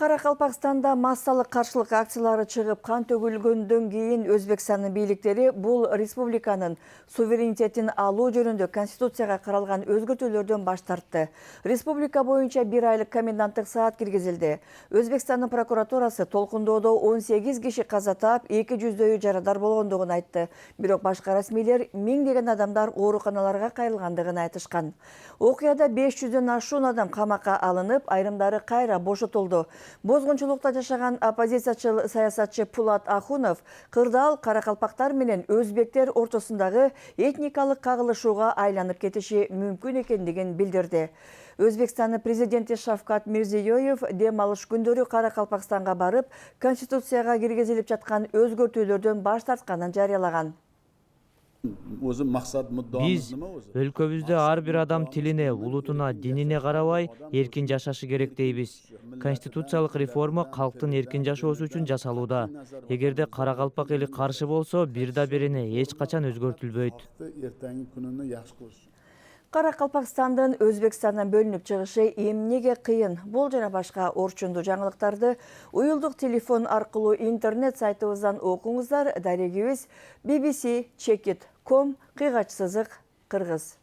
Каракалпакстанда массалык каршылык акциялары чыгып, кан төгүлгөндөн кийин Өзбекстандын бийликтери бул республиканын суверенитетин алуу жөнүндө Конституцияга каралган өзгөртүүлөрдөн баш тартты. Республика боюнча 1 айлык коменданттык саат киргизилди. Өзбекстандын прокуратурасы толкундоодо 18 киши каза таап, 200дөйү жарадар болгондугун айтты. Бирок башка расмийлер миңдеген адамдар ооруканаларга кайрылгандыгын айтышкан. Окуяда 500дөн ашуун адам камакка алынып, айрымдары кайра бошотулду. Бозгунчулукта жашаган оппозициячыл саясатчы Пулат Ахунов кырдаал каракалпактар менен өзбектер ортосундагы этникалык кагылышууга айланып кетиши мүмкүн экендигин билдирди. Өзбекстандын президенти Шавкат Мирзиёев дем алыш күндөрү Каракалпакстанга барып, Конституцияга киргизилип жаткан өзгөртүүлөрдөн баш тартканын жарыялаган. Биз өлкөбүздө ар бир адам тилине, улутуна, динине карабай эркин жашашы керек дейбиз. Конституциялык реформа калктын эркин жашоосу үчүн жасалууда. Эгерде Каракалпак эли каршы болсо, бир да бирине эч качан өзгөртүлбөйт. Каракалпакстандын Өзбекстандан бөлүнүп чыгышы эмнеге кыйын? Бул жана башка орчундуу жаңылыктарды уюлдук телефон аркылуу интернет сайтыбыздан окуңуздар. Дарегибиз BBC Checkit.com /кыргыз.